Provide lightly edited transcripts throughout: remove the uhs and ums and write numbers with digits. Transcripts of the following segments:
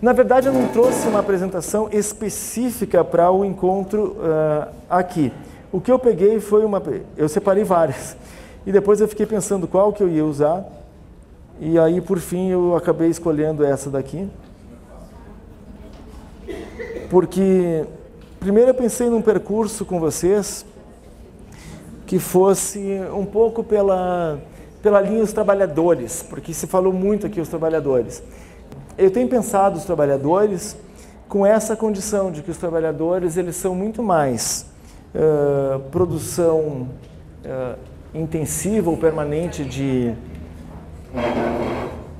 Na verdade, eu não trouxe uma apresentação específica para o encontro aqui. O que eu peguei foi eu separei várias. E depois eu fiquei pensando qual que eu ia usar. E aí, por fim, eu acabei escolhendo essa daqui. Porque, primeiro eu pensei num percurso com vocês que fosse um pouco pela linha dos trabalhadores, porque se falou muito aqui os trabalhadores. Eu tenho pensado os trabalhadores com essa condição de que os trabalhadores eles são muito mais produção intensiva ou permanente de...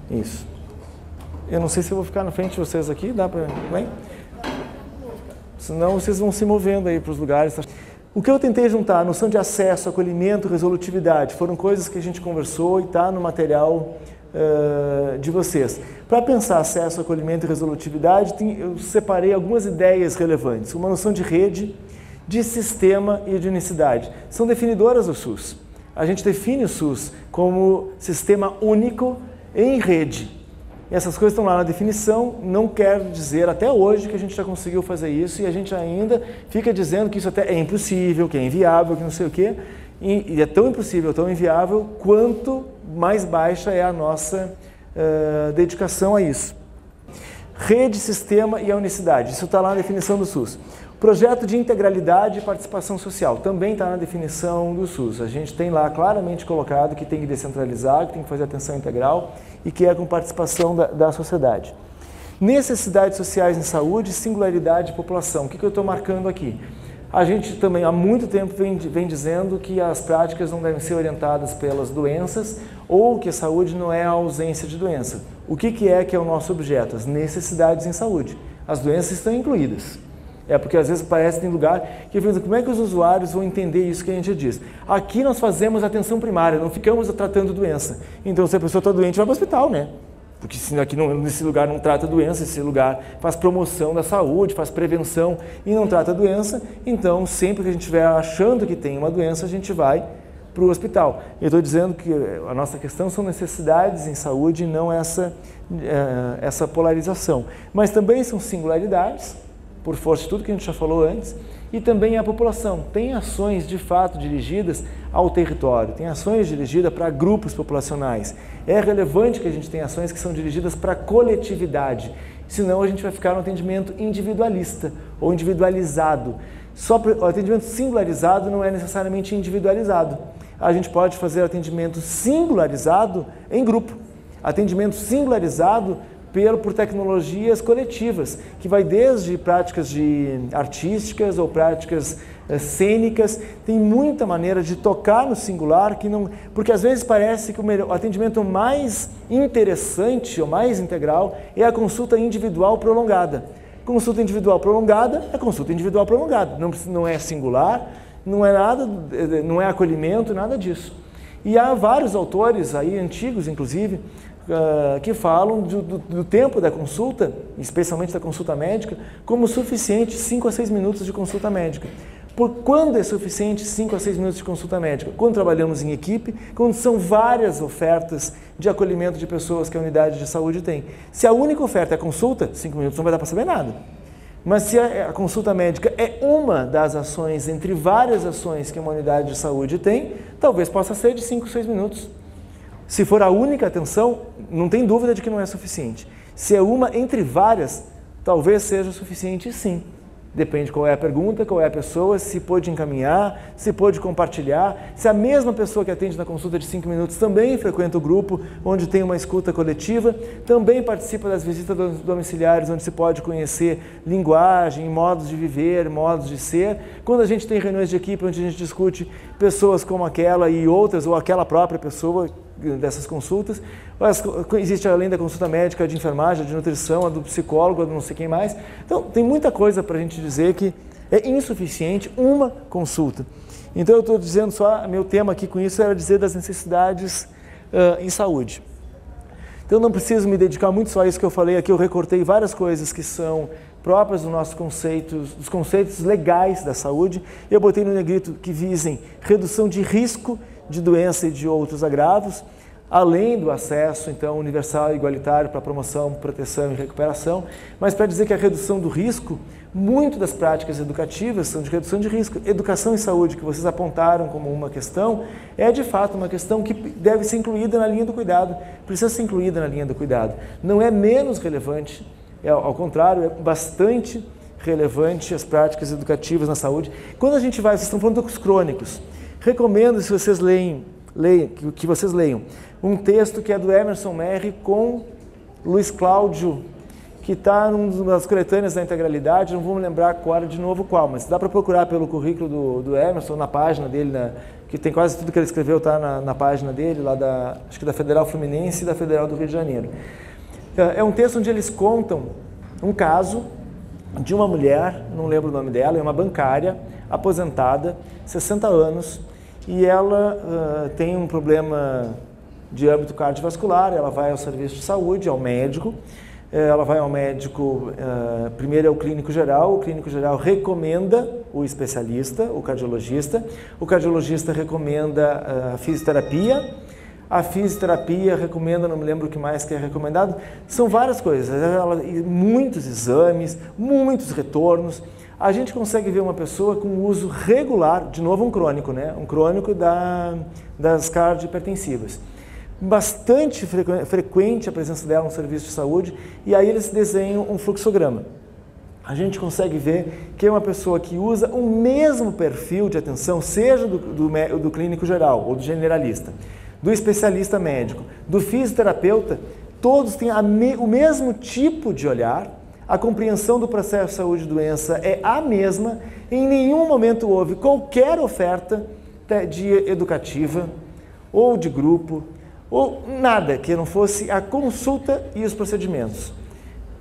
Isso. Eu não sei se eu vou ficar na frente de vocês aqui, dá para... Bem? Senão vocês vão se movendo aí para os lugares. O que eu tentei juntar, a noção de acesso, acolhimento, resolutividade, foram coisas que a gente conversou e está no material de vocês. Para pensar acesso, acolhimento e resolutividade, eu separei algumas ideias relevantes. Uma noção de rede, de sistema e de unicidade. São definidoras do SUS. A gente define o SUS como sistema único em rede. E essas coisas estão lá na definição, não quer dizer até hoje que a gente já conseguiu fazer isso e a gente ainda fica dizendo que isso até é impossível, que é inviável, que não sei o quê. E é tão impossível, tão inviável, quanto mais baixa é a nossa dedicação a isso. Rede, sistema e a unicidade, isso está lá na definição do SUS. Projeto de integralidade e participação social, também está na definição do SUS. A gente tem lá claramente colocado que tem que descentralizar, que tem que fazer atenção integral e que é com participação da sociedade. Necessidades sociais em saúde, singularidade e população. O que eu estou marcando aqui? A gente também há muito tempo vem dizendo que as práticas não devem ser orientadas pelas doenças ou que a saúde não é a ausência de doença. O que é o nosso objeto? As necessidades em saúde. As doenças estão incluídas. É porque às vezes parece que tem lugar que eu penso, como é que os usuários vão entender isso que a gente diz? Aqui nós fazemos atenção primária, não ficamos tratando doença. Então se a pessoa está doente, vai para o hospital, né? Porque se aqui nesse lugar não trata doença, esse lugar faz promoção da saúde, faz prevenção e não trata doença, então sempre que a gente estiver achando que tem uma doença, a gente vai para o hospital. Eu estou dizendo que a nossa questão são necessidades em saúde e não essa polarização. Mas também são singularidades, por força de tudo que a gente já falou antes, e também a população. Tem ações de fato dirigidas ao território, tem ações dirigidas para grupos populacionais. É relevante que a gente tenha ações que são dirigidas para a coletividade, senão a gente vai ficar no atendimento individualista ou individualizado. O atendimento singularizado não é necessariamente individualizado. A gente pode fazer atendimento singularizado em grupo. Atendimento singularizado por tecnologias coletivas, que vai desde práticas artísticas ou práticas cênicas, tem muita maneira de tocar no singular, porque às vezes parece que o atendimento mais interessante ou mais integral é a consulta individual prolongada. Consulta individual prolongada é consulta individual prolongada, não é singular, não é nada, não é acolhimento, nada disso. E há vários autores aí, antigos inclusive, que falam do tempo da consulta, especialmente da consulta médica, como suficiente 5 a 6 minutos de consulta médica. Por quando é suficiente 5 a 6 minutos de consulta médica? Quando trabalhamos em equipe, quando são várias ofertas de acolhimento de pessoas que a unidade de saúde tem. Se a única oferta é a consulta, 5 minutos não vai dar para saber nada. Mas se a consulta médica é uma das ações, entre várias ações que uma unidade de saúde tem, talvez possa ser de 5 a 6 minutos. Se for a única atenção, não tem dúvida de que não é suficiente. Se é uma entre várias, talvez seja suficiente sim. Depende qual é a pergunta, qual é a pessoa, se pôde encaminhar, se pôde compartilhar. Se a mesma pessoa que atende na consulta de 5 minutos também frequenta o grupo onde tem uma escuta coletiva, também participa das visitas domiciliares onde se pode conhecer linguagem, modos de viver, modos de ser. Quando a gente tem reuniões de equipe onde a gente discute pessoas como aquela e outras, ou aquela própria pessoa dessas consultas, existe além da consulta médica, de enfermagem, de nutrição, a do psicólogo, a do não sei quem mais. Então, tem muita coisa para a gente dizer que é insuficiente uma consulta. Então, eu estou dizendo só, meu tema aqui com isso era dizer das necessidades em saúde. Então não preciso me dedicar muito só a isso que eu falei aqui, eu recortei várias coisas que são próprias dos nossos conceitos, dos conceitos legais da saúde. Eu botei no negrito que visem redução de risco de doença e de outros agravos, além do acesso, então, universal e igualitário para promoção, proteção e recuperação, mas para dizer que a redução do risco, muito das práticas educativas são de redução de risco. Educação e saúde, que vocês apontaram como uma questão, é de fato uma questão que deve ser incluída na linha do cuidado, precisa ser incluída na linha do cuidado. Não é menos relevante, ao contrário, é bastante relevante as práticas educativas na saúde. Quando a gente vai, vocês estão falando dos crônicos, recomendo, se vocês que vocês leiam um texto que é do Emerson Merri com Luiz Cláudio, que está numa das coletâneas da integralidade, não vou me lembrar agora de novo qual, mas dá para procurar pelo currículo do Emerson, na página dele, que tem quase tudo que ele escreveu, está na página dele, lá acho que da Federal Fluminense e da Federal do Rio de Janeiro. É um texto onde eles contam um caso de uma mulher, não lembro o nome dela, é uma bancária, aposentada, 60 anos, e ela tem um problema de âmbito cardiovascular, ela vai ao serviço de saúde, ao médico, ela vai ao médico, primeiro é o clínico geral recomenda o especialista, o cardiologista recomenda a fisioterapia, a fisioterapia recomenda, não me lembro o que mais que é recomendado, são várias coisas, muitos exames, muitos retornos. A gente consegue ver uma pessoa com uso regular, de novo um crônico, né? Um crônico das cardiohipertensivas. Bastante frequente a presença dela no serviço de saúde, e aí eles desenham um fluxograma. A gente consegue ver que é uma pessoa que usa o mesmo perfil de atenção, seja do clínico geral ou do generalista, do especialista médico, do fisioterapeuta, todos têm o mesmo tipo de olhar, a compreensão do processo de saúde e doença é a mesma, em nenhum momento houve qualquer oferta educativa ou de grupo, ou nada que não fosse a consulta e os procedimentos.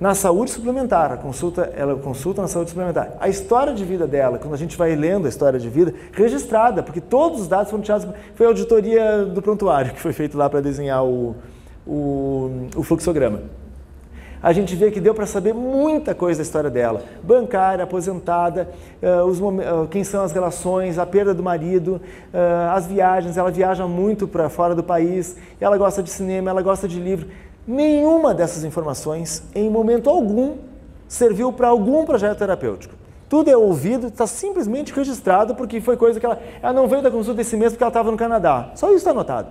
Na saúde suplementar, ela consulta na saúde suplementar. A história de vida dela, quando a gente vai lendo a história de vida, registrada, porque todos os dados foram tirados, foi a auditoria do prontuário que foi feito lá para desenhar o fluxograma. A gente vê que deu para saber muita coisa da história dela. Bancária, aposentada, quem são as relações, a perda do marido, as viagens, ela viaja muito para fora do país, ela gosta de cinema, ela gosta de livro. Nenhuma dessas informações, em momento algum, serviu para algum projeto terapêutico. Tudo é ouvido, está simplesmente registrado, porque foi coisa que ela não veio da consulta esse mês porque ela estava no Canadá. Só isso está anotado.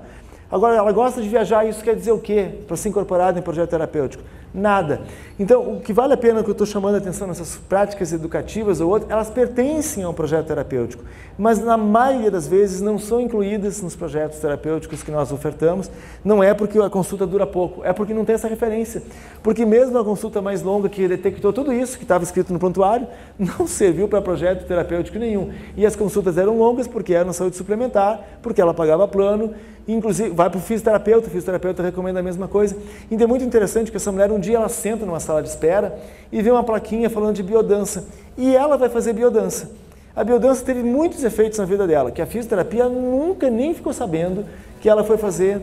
Agora, ela gosta de viajar, isso quer dizer o quê? Para ser incorporado em projeto terapêutico? Nada. Então, o que vale a pena que eu estou chamando a atenção nessas práticas educativas ou outras, elas pertencem a um projeto terapêutico, mas na maioria das vezes não são incluídas nos projetos terapêuticos que nós ofertamos. Não é porque a consulta dura pouco, é porque não tem essa referência. Porque mesmo a consulta mais longa que detectou tudo isso, que estava escrito no prontuário, não serviu para projeto terapêutico nenhum. E as consultas eram longas porque eram saúde suplementar, porque ela pagava plano, inclusive vai para o fisioterapeuta recomenda a mesma coisa. Então é muito interessante que essa mulher, um dia ela senta numa sala de espera e vê uma plaquinha falando de biodança. E ela vai fazer biodança. A biodança teve muitos efeitos na vida dela, que a fisioterapia nunca nem ficou sabendo que ela foi fazer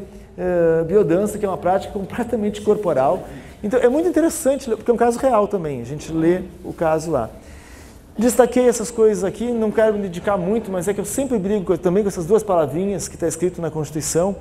biodança, que é uma prática completamente corporal. Então é muito interessante, porque é um caso real também, a gente lê o caso lá. Destaquei essas coisas aqui, não quero me dedicar muito, mas é que eu sempre brigo também com essas duas palavrinhas que está escrito na Constituição.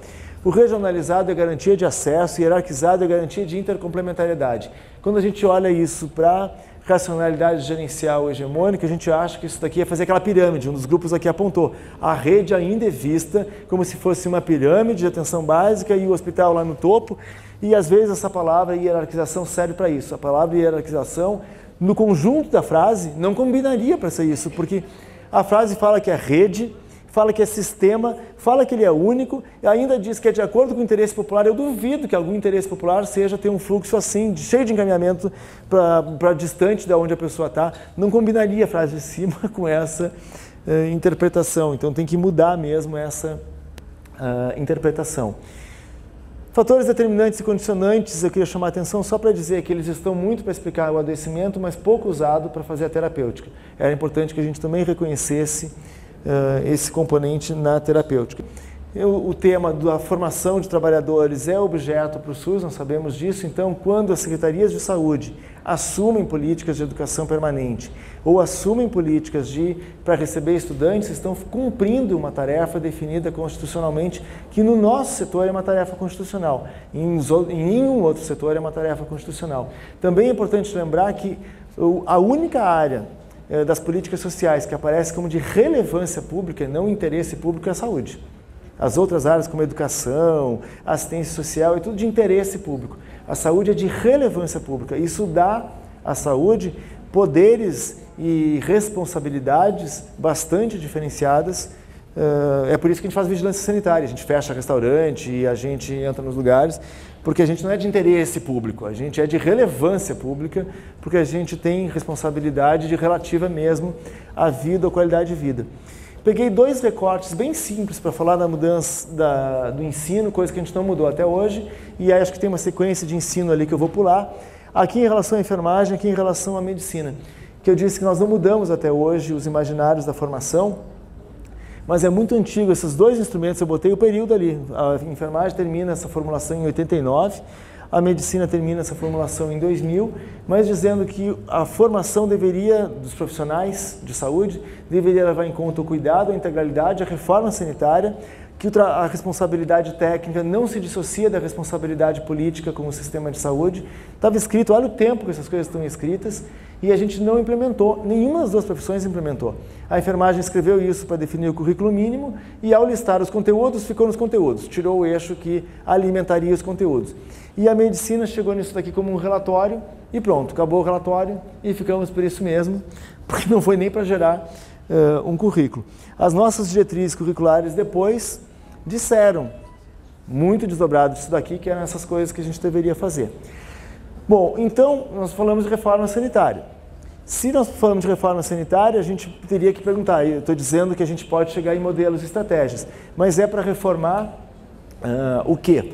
O regionalizado é garantia de acesso, hierarquizado é garantia de intercomplementariedade. Quando a gente olha isso para racionalidade gerencial hegemônica, a gente acha que isso daqui é fazer aquela pirâmide, um dos grupos aqui apontou. A rede ainda é vista como se fosse uma pirâmide de atenção básica e o hospital lá no topo, e às vezes essa palavra hierarquização serve para isso. A palavra hierarquização, no conjunto da frase, não combinaria para ser isso, porque a frase fala que é rede, fala que é sistema, fala que ele é único, e ainda diz que é de acordo com o interesse popular. Eu duvido que algum interesse popular seja ter um fluxo assim, cheio de encaminhamento para distante de onde a pessoa está. Não combinaria a frase de cima com essa interpretação, então tem que mudar mesmo essa interpretação. Fatores determinantes e condicionantes, eu queria chamar a atenção só para dizer que eles estão muito para explicar o adoecimento, mas pouco usado para fazer a terapêutica. Era importante que a gente também reconhecesse esse componente na terapêutica. O tema da formação de trabalhadores é objeto para o SUS, nós sabemos disso. Então, quando as secretarias de saúde assumem políticas de educação permanente ou assumem políticas para receber estudantes, estão cumprindo uma tarefa definida constitucionalmente, que no nosso setor é uma tarefa constitucional, em nenhum outro setor é uma tarefa constitucional. Também é importante lembrar que a única área das políticas sociais que aparece como de relevância pública e não interesse público é a saúde. As outras áreas, como educação, assistência social, é tudo de interesse público. A saúde é de relevância pública. Isso dá à saúde poderes e responsabilidades bastante diferenciadas. É por isso que a gente faz vigilância sanitária. A gente fecha restaurante e a gente entra nos lugares, porque a gente não é de interesse público, a gente é de relevância pública, porque a gente tem responsabilidade de relativa mesmo à vida ou qualidade de vida. Peguei 2 recortes bem simples para falar da mudança do ensino, coisa que a gente não mudou até hoje, e aí acho que tem uma sequência de ensino ali que eu vou pular. Aqui em relação à enfermagem, aqui em relação à medicina, que eu disse que nós não mudamos até hoje os imaginários da formação, mas é muito antigo, esses 2 instrumentos, eu botei o período ali. A enfermagem termina essa formulação em 89, a medicina termina essa formulação em 2000, mas dizendo que a formação dos profissionais de saúde deveria levar em conta o cuidado, a integralidade, a reforma sanitária, que a responsabilidade técnica não se dissocia da responsabilidade política como sistema de saúde. Estava escrito, olha o tempo que essas coisas estão escritas, e a gente não implementou, nenhuma das 2 profissões implementou. A enfermagem escreveu isso para definir o currículo mínimo, e ao listar os conteúdos, ficou nos conteúdos, tirou o eixo que alimentaria os conteúdos. E a medicina chegou nisso daqui como um relatório, e pronto, acabou o relatório, e ficamos por isso mesmo, porque não foi nem para gerar um currículo. As nossas diretrizes curriculares depois disseram, muito desdobrado disso daqui, que eram essas coisas que a gente deveria fazer. Bom, então nós falamos de reforma sanitária. Se nós falamos de reforma sanitária, a gente teria que perguntar, eu estou dizendo que a gente pode chegar em modelos e estratégias, mas é para reformar o quê?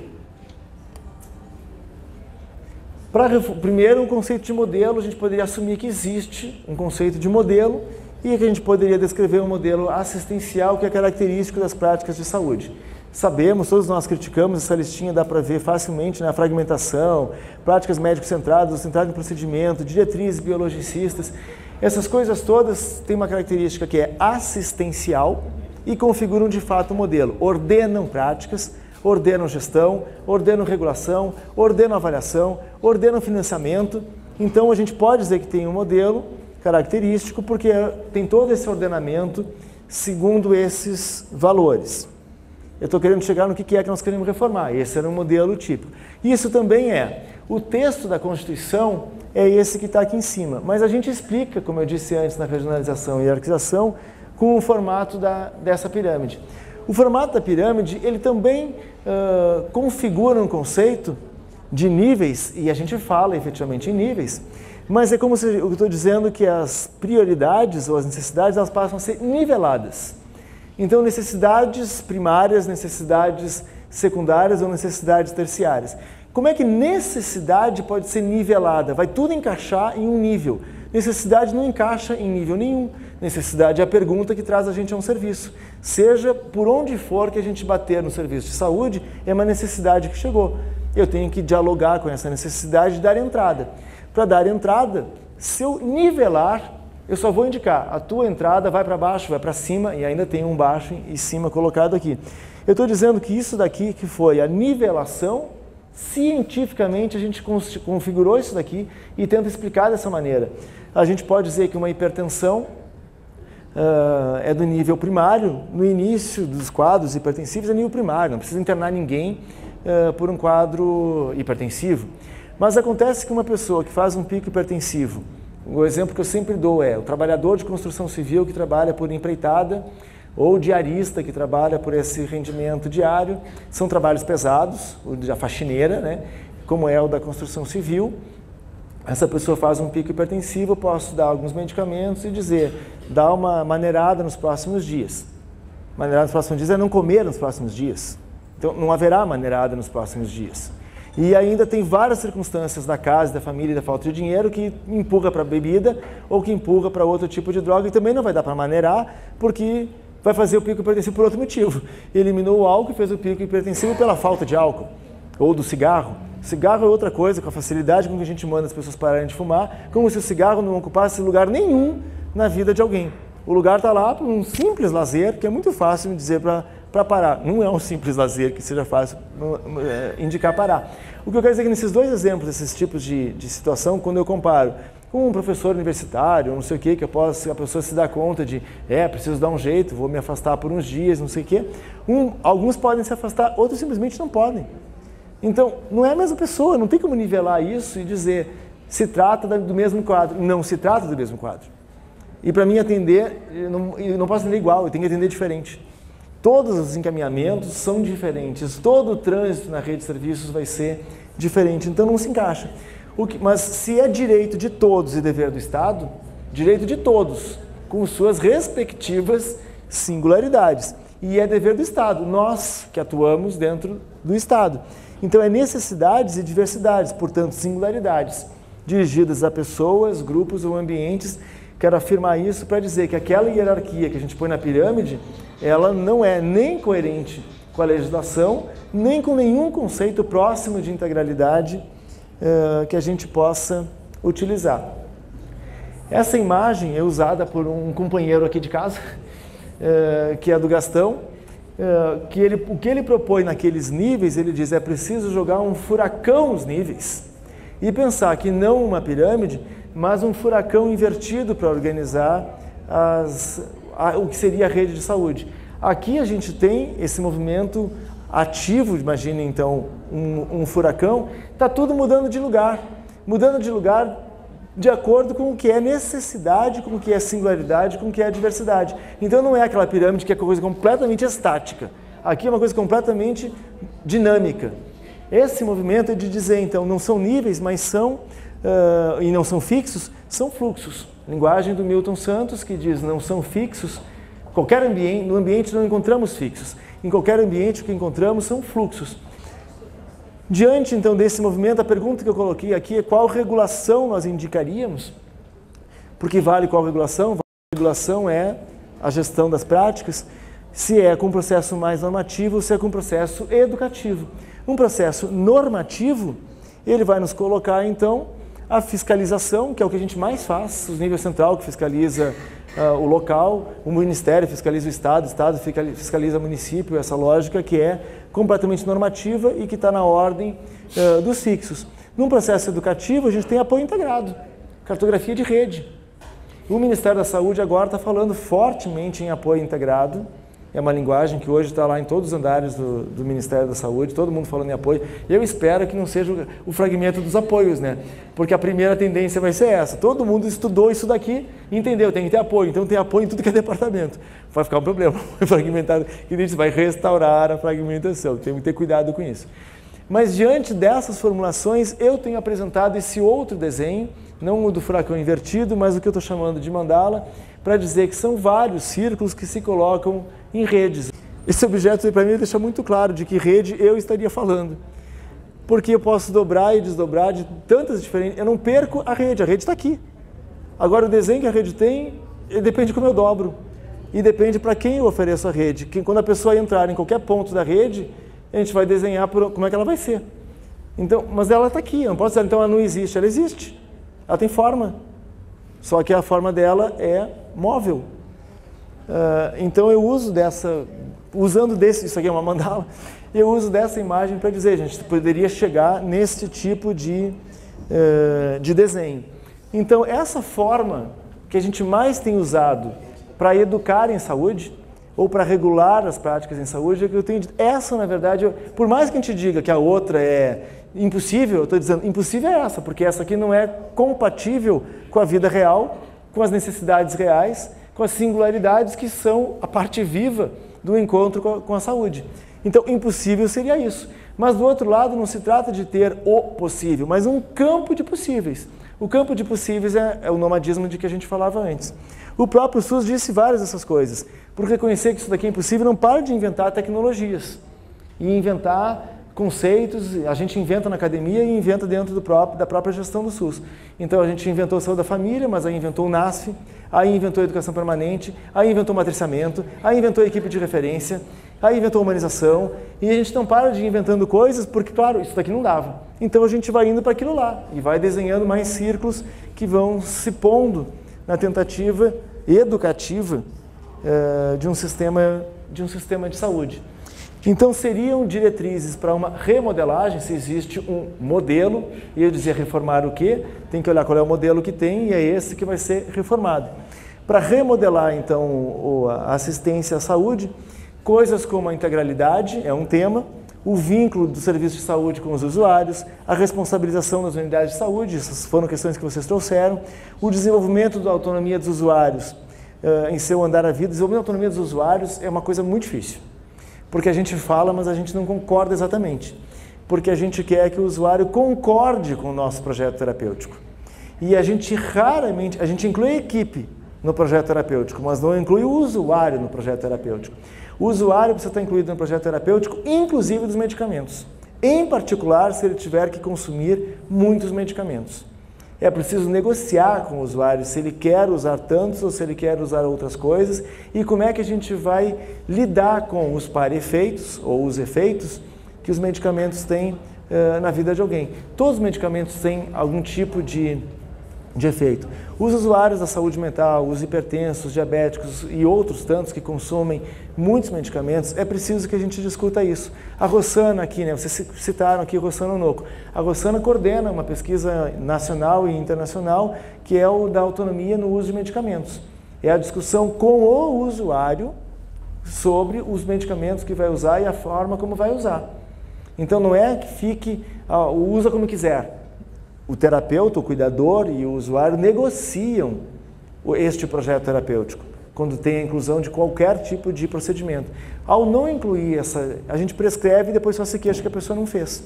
Primeiro, um conceito de modelo, a gente poderia assumir que existe um conceito de modelo e que a gente poderia descrever um modelo assistencial que é característico das práticas de saúde. Sabemos, todos nós criticamos, essa listinha dá para ver facilmente, né, a fragmentação, práticas médico-centradas, centradas em procedimento, diretrizes biologicistas. Essas coisas todas têm uma característica que é assistencial e configuram de fato um modelo. Ordenam práticas, ordenam gestão, ordenam regulação, ordenam avaliação, ordenam financiamento. Então a gente pode dizer que tem um modelo característico porque tem todo esse ordenamento segundo esses valores. Eu estou querendo chegar no que é que nós queremos reformar. Esse era um modelo típico. Isso também o texto da Constituição é esse que está aqui em cima, mas a gente explica, como eu disse antes, na regionalização e hierarquização, com o formato dessa pirâmide. O formato da pirâmide, ele também configura um conceito de níveis, e a gente fala efetivamente em níveis, mas é como se eu estou dizendo que as prioridades ou as necessidades, elas passam a ser niveladas. Então, necessidades primárias, necessidades secundárias ou necessidades terciárias. Como é que necessidade pode ser nivelada? Vai tudo encaixar em um nível. Necessidade não encaixa em nível nenhum. Necessidade é a pergunta que traz a gente a um serviço. Seja por onde for que a gente bater no serviço de saúde, é uma necessidade que chegou. Eu tenho que dialogar com essa necessidade de dar entrada. Para dar entrada, se eu nivelar, eu só vou indicar, a tua entrada vai para baixo, vai para cima, e ainda tem um baixo e cima colocado aqui. Eu estou dizendo que isso daqui, que foi a nivelação, cientificamente a gente configurou isso daqui e tenta explicar dessa maneira. A gente pode dizer que uma hipertensão é do nível primário, no início dos quadros hipertensivos é nível primário, não precisa internar ninguém por um quadro hipertensivo. Mas acontece que uma pessoa que faz um pico hipertensivo, o exemplo que eu sempre dou é o trabalhador de construção civil que trabalha por empreitada ou o diarista que trabalha por esse rendimento diário, são trabalhos pesados, o da faxineira, né, como é o da construção civil. Essa pessoa faz um pico hipertensivo, eu posso dar alguns medicamentos e dizer, dá uma maneirada nos próximos dias. Maneirada nos próximos dias é não comer nos próximos dias. Então não haverá maneirada nos próximos dias. E ainda tem várias circunstâncias da casa, da família, da falta de dinheiro que empurra para a bebida ou que empurra para outro tipo de droga e também não vai dar para maneirar porque vai fazer o pico hipertensivo por outro motivo. Eliminou o álcool e fez o pico hipertensivo pela falta de álcool, ou do cigarro. Cigarro é outra coisa, com a facilidade com que a gente manda as pessoas pararem de fumar, como se o cigarro não ocupasse lugar nenhum na vida de alguém. O lugar está lá para um simples lazer, que é muito fácil dizer para parar. Não é um simples lazer que seja fácil indicar parar. O que eu quero dizer é que nesses dois exemplos, esses tipos de situação, quando eu comparo com um professor universitário, não sei o que a pessoa se dá conta de, preciso dar um jeito, vou me afastar por uns dias, não sei o quê. Alguns podem se afastar, outros simplesmente não podem. Então, não é a mesma pessoa, não tem como nivelar isso e dizer, se trata do mesmo quadro. Não se trata do mesmo quadro. E para mim atender, eu não posso atender igual, eu tenho que atender diferente. Todos os encaminhamentos são diferentes, todo o trânsito na rede de serviços vai ser diferente, então não se encaixa. Mas se é direito de todos e dever do Estado, direito de todos, com suas respectivas singularidades. E é dever do Estado, nós que atuamos dentro do Estado. Então é necessidades e diversidades, portanto singularidades, dirigidas a pessoas, grupos ou ambientes. Quero afirmar isso para dizer que aquela hierarquia que a gente põe na pirâmide, ela não é nem coerente com a legislação, nem com nenhum conceito próximo de integralidade que a gente possa utilizar. Essa imagem é usada por um companheiro aqui de casa, que é do Gastão, o que ele propõe naqueles níveis, ele diz, é preciso jogar um furacão nos níveis e pensar que não uma pirâmide, mas um furacão invertido para organizar o que seria a rede de saúde. Aqui a gente tem esse movimento ativo, imagine então um furacão, está tudo mudando de lugar de acordo com o que é necessidade, com o que é singularidade, com o que é diversidade. Então não é aquela pirâmide que é uma coisa completamente estática, aqui é uma coisa completamente dinâmica. Esse movimento é de dizer, então, não são níveis, mas são e não são fixos, são fluxos. Linguagem do Milton Santos, que diz não são fixos. No ambiente não encontramos fixos. Em qualquer ambiente o que encontramos são fluxos. Diante, então, desse movimento, a pergunta que eu coloquei aqui é qual regulação nós indicaríamos? Porque vale qual regulação? A regulação é a gestão das práticas, se é com um processo mais normativo, se é com um processo educativo. Um processo normativo, ele vai nos colocar, então, a fiscalização, que é o que a gente mais faz, o nível central que fiscaliza o local, o Ministério fiscaliza o Estado fiscaliza o município, essa lógica que é completamente normativa e que está na ordem dos fixos. Num processo educativo, a gente tem apoio integrado, cartografia de rede. O Ministério da Saúde agora está falando fortemente em apoio integrado. É uma linguagem que hoje está lá em todos os andares do Ministério da Saúde, todo mundo falando em apoio. Eu espero que não seja o fragmento dos apoios, né? Porque a primeira tendência vai ser essa. Todo mundo estudou isso daqui e entendeu, tem que ter apoio. Então tem apoio em tudo que é departamento. Vai ficar um problema fragmentado, que a gente vai restaurar a fragmentação. Tem que ter cuidado com isso. Mas diante dessas formulações, eu tenho apresentado esse outro desenho, não o do furacão invertido, mas o que eu estou chamando de mandala, para dizer que são vários círculos que se colocam em redes. Esse objeto, para mim, deixa muito claro de que rede eu estaria falando. Porque eu posso dobrar e desdobrar de tantas diferentes... Eu não perco a rede está aqui. Agora, o desenho que a rede tem, depende de como eu dobro. E depende para quem eu ofereço a rede. Quando a pessoa entrar em qualquer ponto da rede, a gente vai desenhar como é que ela vai ser. Então, mas ela está aqui, eu não posso dizer, então ela não existe. Ela existe. Ela tem forma. Só que a forma dela é móvel. Então eu uso isso aqui é uma mandala, eu uso dessa imagem para dizer, gente, poderia chegar nesse tipo de desenho. Então essa forma que a gente mais tem usado para educar em saúde, ou para regular as práticas em saúde, é que eu tenho dito. Essa, na verdade, por mais que a gente diga que a outra é impossível, eu estou dizendo, impossível é essa, porque essa aqui não é compatível com a vida real, com as necessidades reais, com as singularidades que são a parte viva do encontro com a saúde. Então, impossível seria isso. Mas, do outro lado, não se trata de ter o possível, mas um campo de possíveis. O campo de possíveis é o nomadismo de que a gente falava antes. O próprio SUS disse várias dessas coisas. Por reconhecer que isso daqui é impossível, não para de inventar tecnologias. E inventar conceitos, a gente inventa na academia e inventa dentro da própria gestão do SUS. Então a gente inventou a saúde da família, mas aí inventou o NASF, aí inventou a educação permanente, aí inventou o matriciamento, aí inventou a equipe de referência, aí inventou a humanização, e a gente não para de ir inventando coisas porque, claro, isso daqui não dava. Então a gente vai indo para aquilo lá e vai desenhando mais círculos que vão se pondo na tentativa educativa de um sistema de saúde. Então seriam diretrizes para uma remodelagem, se existe um modelo, e eu dizia reformar o quê? Tem que olhar qual é o modelo que tem e é esse que vai ser reformado. Para remodelar então a assistência à saúde, coisas como a integralidade é um tema, o vínculo do serviço de saúde com os usuários, a responsabilização das unidades de saúde, essas foram questões que vocês trouxeram, o desenvolvimento da autonomia dos usuários em seu andar à vida. Desenvolvimento da autonomia dos usuários é uma coisa muito difícil. Porque a gente fala, mas a gente não concorda exatamente. Porque a gente quer que o usuário concorde com o nosso projeto terapêutico. E a gente raramente, a gente inclui a equipe no projeto terapêutico, mas não inclui o usuário no projeto terapêutico. O usuário precisa estar incluído no projeto terapêutico, inclusive dos medicamentos. Em particular, se ele tiver que consumir muitos medicamentos. É preciso negociar com o usuário se ele quer usar tantos ou se ele quer usar outras coisas e como é que a gente vai lidar com os para-efeitos ou os efeitos que os medicamentos têm na vida de alguém. Todos os medicamentos têm algum tipo de efeito. Os usuários da saúde mental, os hipertensos, diabéticos e outros tantos que consomem muitos medicamentos, é preciso que a gente discuta isso. A Rossana aqui, né, vocês citaram aqui a Rossana Onoco. A Rossana coordena uma pesquisa nacional e internacional que é o da autonomia no uso de medicamentos. É a discussão com o usuário sobre os medicamentos que vai usar e a forma como vai usar. Então não é que fique, usa como quiser. O terapeuta, o cuidador e o usuário negociam este projeto terapêutico, quando tem a inclusão de qualquer tipo de procedimento. Ao não incluir a gente prescreve e depois só se queixa que a pessoa não fez.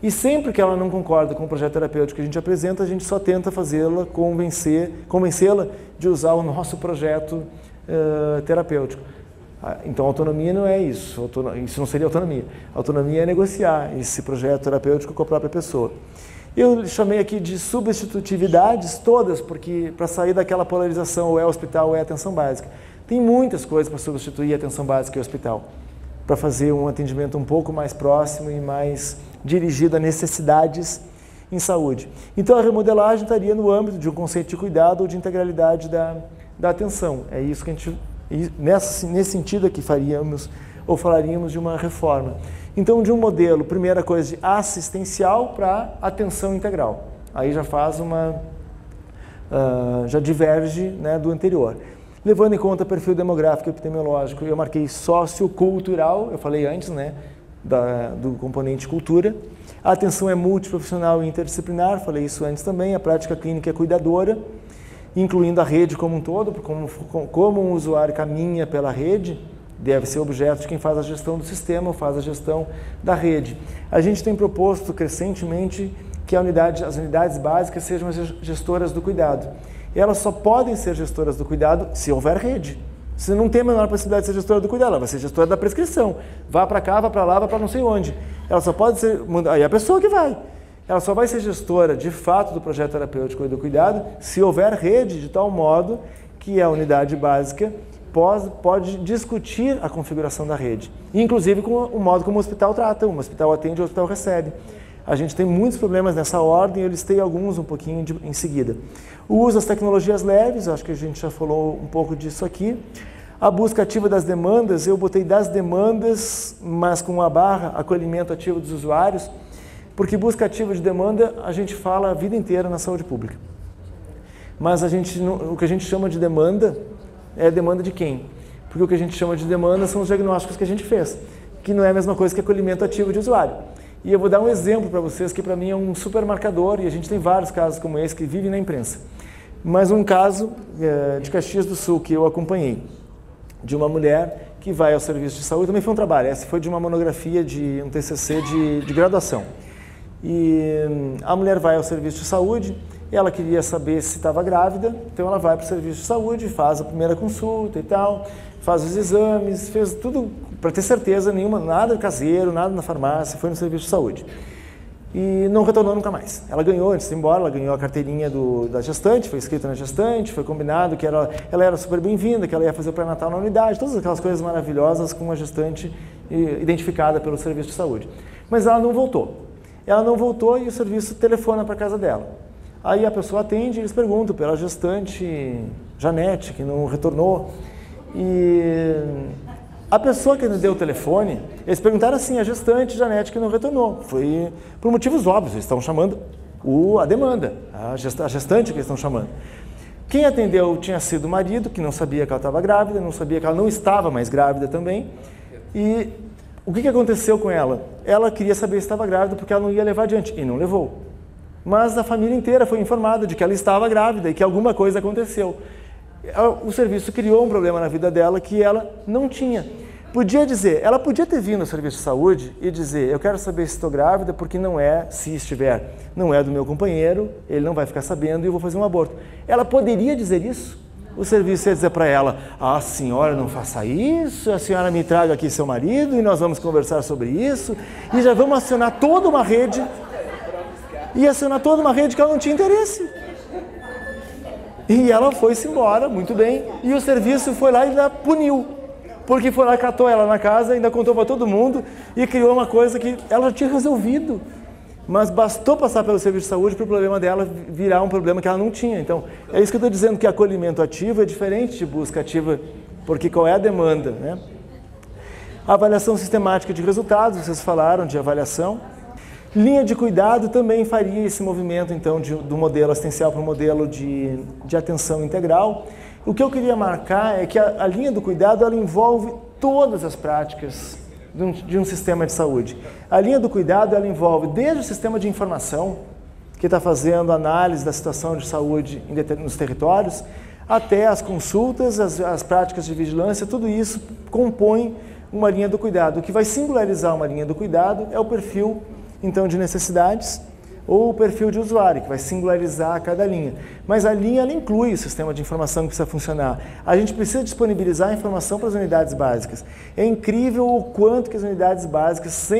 E sempre que ela não concorda com o projeto terapêutico que a gente apresenta, a gente só tenta fazê-la, convencê-la de usar o nosso projeto terapêutico. Então, autonomia não é isso, isso não seria autonomia. Autonomia é negociar esse projeto terapêutico com a própria pessoa. Eu chamei aqui de substitutividades todas, porque para sair daquela polarização ou é hospital ou é atenção básica. Tem muitas coisas para substituir a atenção básica e o hospital, para fazer um atendimento um pouco mais próximo e mais dirigido a necessidades em saúde. Então a remodelagem estaria no âmbito de um conceito de cuidado ou de integralidade da atenção. É isso que a gente, nesse sentido aqui faríamos ou falaríamos de uma reforma. Então, de um modelo, primeira coisa, de assistencial para atenção integral. Aí já faz já diverge, né, do anterior. Levando em conta perfil demográfico e epidemiológico, eu marquei sociocultural, eu falei antes, né, do componente cultura. A atenção é multiprofissional e interdisciplinar, falei isso antes também. A prática clínica é cuidadora, incluindo a rede como um todo, como um usuário caminha pela rede, deve ser objeto de quem faz a gestão do sistema ou faz a gestão da rede. A gente tem proposto crescentemente que as unidades básicas sejam as gestoras do cuidado. Elas só podem ser gestoras do cuidado se houver rede. Se não tem a menor possibilidade de ser gestora do cuidado, ela vai ser gestora da prescrição. Vá para cá, vá para lá, vá para não sei onde. Ela só pode ser... Aí a pessoa que vai. Ela só vai ser gestora, de fato, do projeto terapêutico e do cuidado se houver rede, de tal modo que a unidade básica pode discutir a configuração da rede, inclusive com o modo como o hospital trata, o hospital atende, o hospital recebe. A gente tem muitos problemas nessa ordem, eu listei alguns um pouquinho em seguida. O uso das tecnologias leves, acho que a gente já falou um pouco disso aqui. A busca ativa das demandas, eu botei das demandas, mas com uma barra, acolhimento ativo dos usuários, porque busca ativa de demanda a gente fala a vida inteira na saúde pública. Mas o que a gente chama de demanda é demanda de quem? Porque o que a gente chama de demanda são os diagnósticos que a gente fez, que não é a mesma coisa que acolhimento ativo de usuário. E eu vou dar um exemplo para vocês que para mim é um super marcador, e a gente tem vários casos como esse que vivem na imprensa. Mas um caso de Caxias do Sul que eu acompanhei, de uma mulher que vai ao serviço de saúde, também foi um trabalho, essa foi de uma monografia, de um TCC de graduação. E a mulher vai ao serviço de saúde, ela queria saber se estava grávida, então ela vai para o serviço de saúde, faz a primeira consulta e tal, faz os exames, fez tudo para ter certeza nenhuma, nada caseiro, nada na farmácia, foi no serviço de saúde. E não retornou nunca mais. Ela ganhou, antes de ir embora, ela ganhou a carteirinha da gestante, foi escrita na gestante, foi combinado que ela era super bem-vinda, que ela ia fazer o pré-natal na unidade, todas aquelas coisas maravilhosas com uma gestante identificada pelo serviço de saúde. Mas ela não voltou. Ela não voltou e o serviço telefona para a casa dela. Aí a pessoa atende e eles perguntam pela gestante Janete, que não retornou. E a pessoa que deu o telefone, eles perguntaram assim, a gestante Janete que não retornou. Foi por motivos óbvios, eles estão chamando a demanda, a gestante que eles estão chamando. Quem atendeu tinha sido o marido, que não sabia que ela estava grávida, não sabia que ela não estava mais grávida também. E o que aconteceu com ela? Ela queria saber se estava grávida porque ela não ia levar adiante, e não levou. Mas a família inteira foi informada de que ela estava grávida e que alguma coisa aconteceu. O serviço criou um problema na vida dela que ela não tinha. Ela podia ter vindo ao serviço de saúde e dizer, eu quero saber se estou grávida porque não é, se estiver, não é do meu companheiro, ele não vai ficar sabendo e eu vou fazer um aborto. Ela poderia dizer isso? O serviço ia dizer para ela, a senhora não faça isso, a senhora me traga aqui seu marido e nós vamos conversar sobre isso e já vamos acionar toda uma rede. Ia acionar toda uma rede que ela não tinha interesse. E ela foi-se embora, muito bem, e o serviço foi lá e ainda puniu, porque foi lá, catou ela na casa, ainda contou para todo mundo e criou uma coisa que ela já tinha resolvido. Mas bastou passar pelo serviço de saúde para o problema dela virar um problema que ela não tinha. Então, é isso que eu estou dizendo, que acolhimento ativo é diferente de busca ativa, porque qual é a demanda, né? Avaliação sistemática de resultados, vocês falaram de avaliação. Linha de cuidado também faria esse movimento, então, do modelo assistencial para o modelo de atenção integral. O que eu queria marcar é que a linha do cuidado, ela envolve todas as práticas de um sistema de saúde. A linha do cuidado, ela envolve desde o sistema de informação, que está fazendo análise da situação de saúde nos territórios, até as consultas, as práticas de vigilância, tudo isso compõe uma linha do cuidado. O que vai singularizar uma linha do cuidado é o perfil então de necessidades ou o perfil de usuário, que vai singularizar cada linha. Mas a linha, ela inclui o sistema de informação que precisa funcionar. A gente precisa disponibilizar a informação para as unidades básicas. É incrível o quanto que as unidades básicas,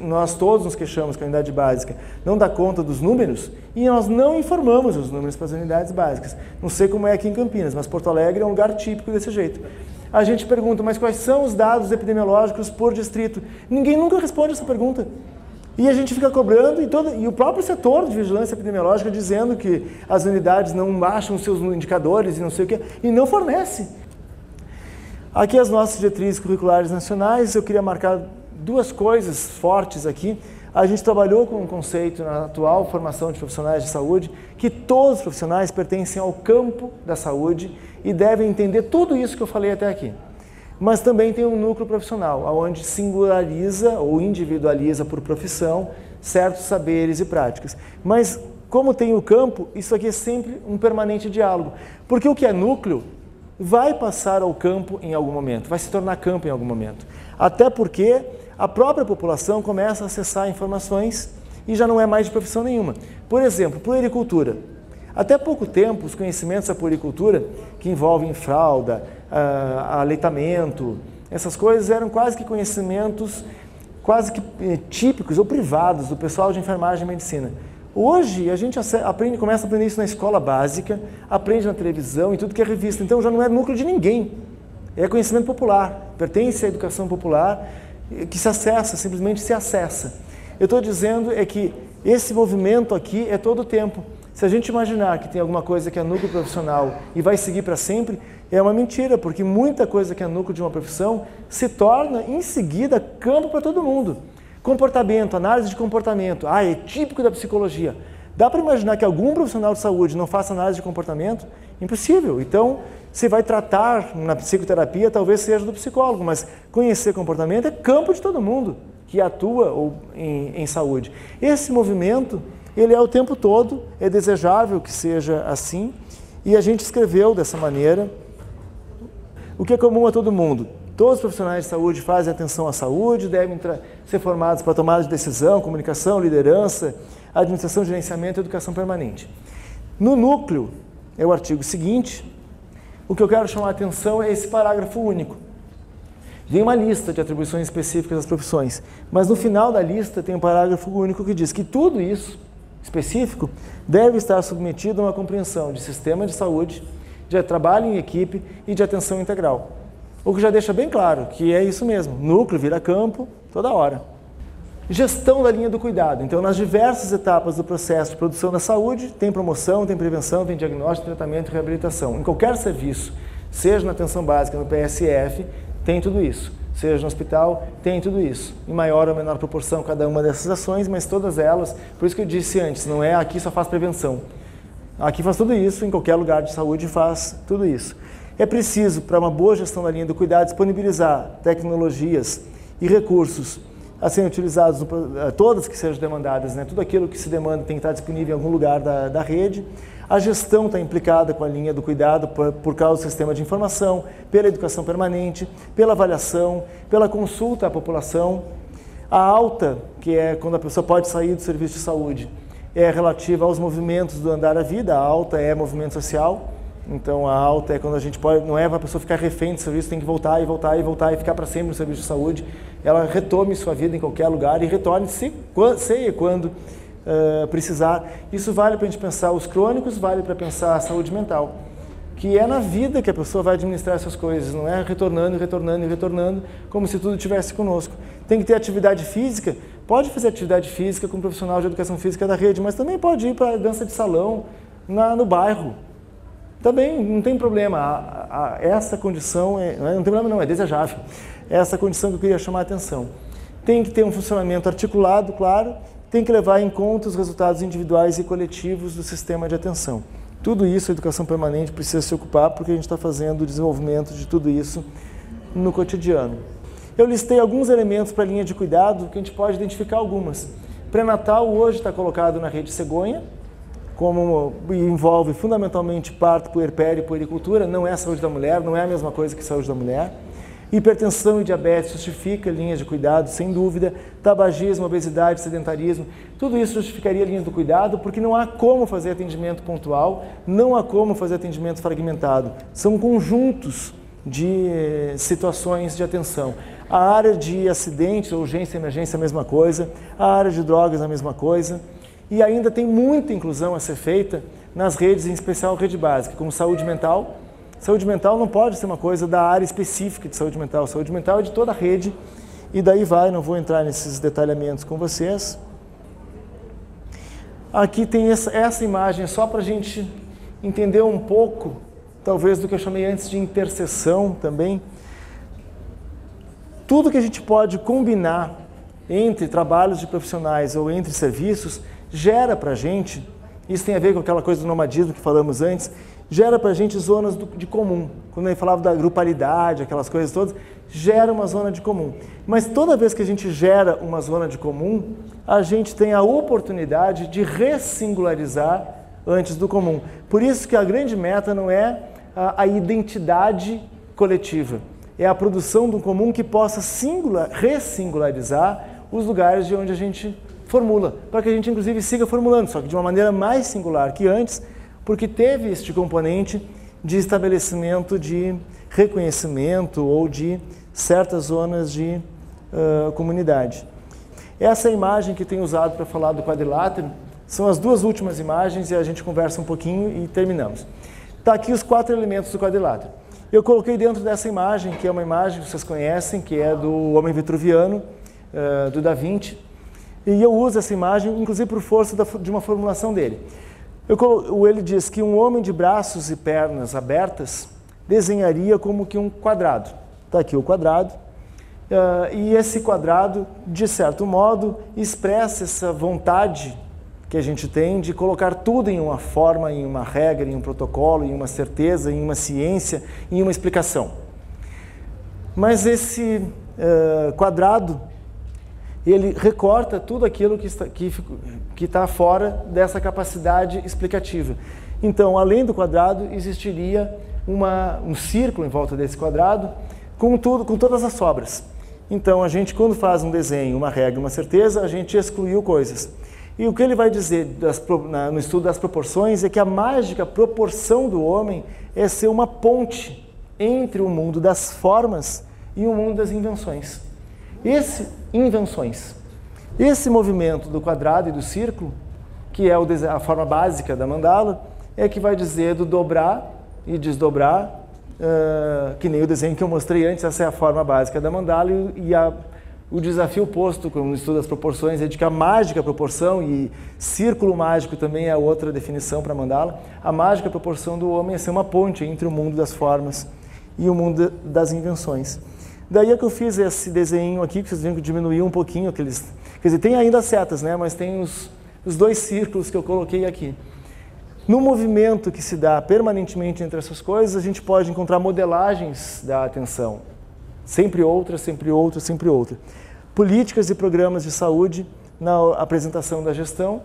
nós todos nos queixamos que a unidade básica não dá conta dos números e nós não informamos os números para as unidades básicas. Não sei como é aqui em Campinas, mas Porto Alegre é um lugar típico desse jeito. A gente pergunta, mas quais são os dados epidemiológicos por distrito? Ninguém nunca responde essa pergunta. E a gente fica cobrando, e o próprio setor de vigilância epidemiológica dizendo que as unidades não acham os seus indicadores e não sei o quê, e não fornece. Aqui as nossas diretrizes curriculares nacionais, eu queria marcar duas coisas fortes aqui. A gente trabalhou com um conceito na atual formação de profissionais de saúde, que todos os profissionais pertencem ao campo da saúde e devem entender tudo isso que eu falei até aqui. Mas também tem um núcleo profissional, onde singulariza ou individualiza por profissão certos saberes e práticas. Mas, como tem o campo, isso aqui é sempre um permanente diálogo. Porque o que é núcleo vai passar ao campo em algum momento, vai se tornar campo em algum momento. Até porque a própria população começa a acessar informações e já não é mais de profissão nenhuma. Por exemplo, puericultura. Até pouco tempo, os conhecimentos da puericultura, que envolvem fralda, aleitamento, essas coisas eram quase que conhecimentos quase que típicos ou privados do pessoal de enfermagem e medicina. Hoje, a gente começa a aprender isso na escola básica, aprende na televisão e tudo que é revista. Então, já não é núcleo de ninguém. É conhecimento popular, pertence à educação popular, que se acessa, simplesmente se acessa. Eu estou dizendo é que esse movimento aqui é todo o tempo. Se a gente imaginar que tem alguma coisa que é núcleo profissional e vai seguir para sempre, é uma mentira, porque muita coisa que é núcleo de uma profissão se torna, em seguida, campo para todo mundo. Comportamento, análise de comportamento, é típico da psicologia. Dá para imaginar que algum profissional de saúde não faça análise de comportamento? Impossível. Então, você vai tratar na psicoterapia, talvez seja do psicólogo, mas conhecer comportamento é campo de todo mundo que atua em saúde. Esse movimento, ele é o tempo todo, é desejável que seja assim, e a gente escreveu dessa maneira. O que é comum a todo mundo? Todos os profissionais de saúde fazem atenção à saúde, devem ser formados para tomada de decisão, comunicação, liderança, administração, gerenciamento e educação permanente. No núcleo, é o artigo seguinte, o que eu quero chamar a atenção é esse parágrafo único. Vem uma lista de atribuições específicas das profissões, mas no final da lista tem um parágrafo único que diz que tudo isso específico deve estar submetido a uma compreensão de sistema de saúde, de trabalho em equipe e de atenção integral. O que já deixa bem claro que é isso mesmo, núcleo vira campo toda hora. Gestão da linha do cuidado. Então, nas diversas etapas do processo de produção da saúde, tem promoção, tem prevenção, tem diagnóstico, tratamento e reabilitação. Em qualquer serviço, seja na atenção básica, no PSF, tem tudo isso. Seja no hospital, tem tudo isso. Em maior ou menor proporção, cada uma dessas ações, mas todas elas, por isso que eu disse antes, não é aqui só faz prevenção. Aqui faz tudo isso, em qualquer lugar de saúde faz tudo isso. É preciso, para uma boa gestão da linha do cuidado, disponibilizar tecnologias e recursos a serem utilizados, todas que sejam demandadas, né? Tudo aquilo que se demanda tem que estar disponível em algum lugar da rede. A gestão está implicada com a linha do cuidado por causa do sistema de informação, pela educação permanente, pela avaliação, pela consulta à população. A alta, que é quando a pessoa pode sair do serviço de saúde, é relativa aos movimentos do andar à vida. A alta é movimento social. Então, a alta é quando a gente pode, não é para a pessoa ficar refém do serviço, tem que voltar e voltar e voltar e ficar para sempre no serviço de saúde. Ela retome sua vida em qualquer lugar e retorne se e quando precisar. Isso vale para a gente pensar os crônicos, vale para pensar a saúde mental, que é na vida que a pessoa vai administrar essas coisas, não é retornando, retornando e retornando, como se tudo estivesse conosco. Tem que ter atividade física, pode fazer atividade física com um profissional de educação física da rede, mas também pode ir para a dança de salão no bairro. Também não tem problema, essa condição, não tem problema não, é desejável. Essa condição que eu queria chamar a atenção. Tem que ter um funcionamento articulado, claro, tem que levar em conta os resultados individuais e coletivos do sistema de atenção. Tudo isso a educação permanente precisa se ocupar, porque a gente está fazendo o desenvolvimento de tudo isso no cotidiano. Eu listei alguns elementos para a linha de cuidado, que a gente pode identificar algumas. Pré-natal hoje está colocado na rede cegonha, como envolve fundamentalmente parto, puerpério e puericultura, não é a saúde da mulher, não é a mesma coisa que a saúde da mulher. Hipertensão e diabetes justifica linhas de cuidado, sem dúvida. Tabagismo, obesidade, sedentarismo, tudo isso justificaria linhas do cuidado, porque não há como fazer atendimento pontual, não há como fazer atendimento fragmentado. São conjuntos de situações de atenção. A área de acidentes, urgência e emergência, a mesma coisa. A área de drogas, a mesma coisa. E ainda tem muita inclusão a ser feita nas redes, em especial rede básica, como saúde mental. Saúde mental não pode ser uma coisa da área específica de saúde mental. Saúde mental é de toda a rede e daí vai, não vou entrar nesses detalhamentos com vocês. Aqui tem essa imagem só para a gente entender um pouco, talvez, do que eu chamei antes de interseção também. Tudo que a gente pode combinar entre trabalhos de profissionais ou entre serviços gera para a gente, isso tem a ver com aquela coisa do nomadismo que falamos antes, gera para a gente zonas de comum. Quando eu falava da grupalidade, aquelas coisas todas, gera uma zona de comum. Mas toda vez que a gente gera uma zona de comum, a gente tem a oportunidade de ressingularizar antes do comum. Por isso que a grande meta não é a identidade coletiva, é a produção de um comum que possa ressingularizar os lugares de onde a gente formula, para que a gente inclusive siga formulando, só que de uma maneira mais singular que antes, porque teve este componente de estabelecimento de reconhecimento ou de certas zonas de comunidade. Essa imagem que tenho usado para falar do quadrilátero são as duas últimas imagens e a gente conversa um pouquinho e terminamos. Está aqui os 4 elementos do quadrilátero. Eu coloquei dentro dessa imagem, que é uma imagem que vocês conhecem, que é do homem vitruviano, do Da Vinci, e eu uso essa imagem, inclusive por força de uma formulação dele. Ele diz que um homem de braços e pernas abertas desenharia como que um quadrado. Está aqui o quadrado, e esse quadrado, de certo modo, expressa essa vontade que a gente tem de colocar tudo em uma forma, em uma regra, em um protocolo, em uma certeza, em uma ciência, em uma explicação. Mas esse quadrado, ele recorta tudo aquilo que está fora dessa capacidade explicativa. Então, além do quadrado, existiria um círculo em volta desse quadrado com todas as sobras. Então, a gente, quando faz um desenho, uma regra, uma certeza, a gente excluiu coisas. E o que ele vai dizer no estudo das proporções é que a mágica proporção do homem é ser uma ponte entre o mundo das formas e o mundo das invenções. Esse movimento do quadrado e do círculo, que é a forma básica da mandala, é que vai dizer do dobrar e desdobrar, que nem o desenho que eu mostrei antes. Essa é a forma básica da mandala, e o desafio posto no estudo das proporções é de que a mágica proporção, e círculo mágico também é outra definição para mandala, a mágica proporção do homem é ser uma ponte entre o mundo das formas e o mundo das invenções. Daí é que eu fiz esse desenho aqui, que vocês viram que diminuiu um pouquinho aqueles... Quer dizer, tem ainda as setas, né? Mas tem os dois círculos que eu coloquei aqui. No movimento que se dá permanentemente entre essas coisas, a gente pode encontrar modelagens da atenção. Sempre outra, sempre outra, sempre outra. Políticas e programas de saúde na apresentação da gestão,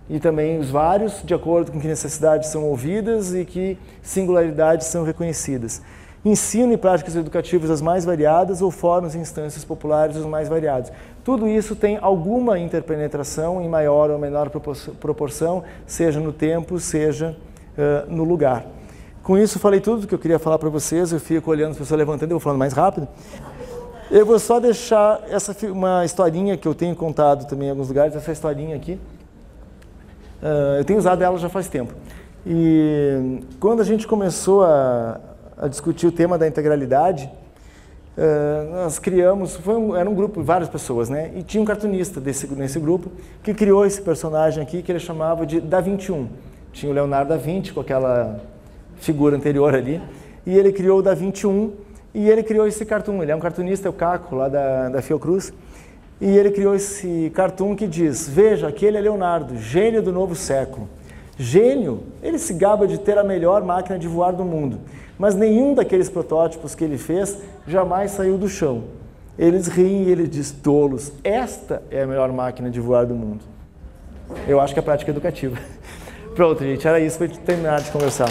e também os vários, de acordo com que necessidades são ouvidas e que singularidades são reconhecidas. Ensino e práticas educativas as mais variadas ou fóruns e instâncias populares os mais variados. Tudo isso tem alguma interpenetração em maior ou menor proporção, seja no tempo, seja no lugar. Com isso, falei tudo que eu queria falar para vocês. Eu fico olhando as pessoas levantando, eu vou falando mais rápido. Eu vou só deixar uma historinha que eu tenho contado também em alguns lugares, essa historinha aqui. Eu tenho usado ela já faz tempo. E quando a gente começou a discutir o tema da integralidade, nós criamos, era um grupo, várias pessoas, né? E tinha um cartunista nesse grupo que criou esse personagem aqui, que ele chamava de Da 21. Tinha o Leonardo da Vinci com aquela figura anterior ali, e ele criou o Da 21, e ele criou esse cartoon. Ele é um cartunista, é o Caco, lá da Fiocruz, e ele criou esse cartoon que diz: veja, aquele é Leonardo, gênio do novo século. Gênio, ele se gaba de ter a melhor máquina de voar do mundo, mas nenhum daqueles protótipos que ele fez jamais saiu do chão. Eles riem e ele diz: tolos, esta é a melhor máquina de voar do mundo. Eu acho que é a prática educativa. Pronto, gente, era isso para a gente terminar de conversar.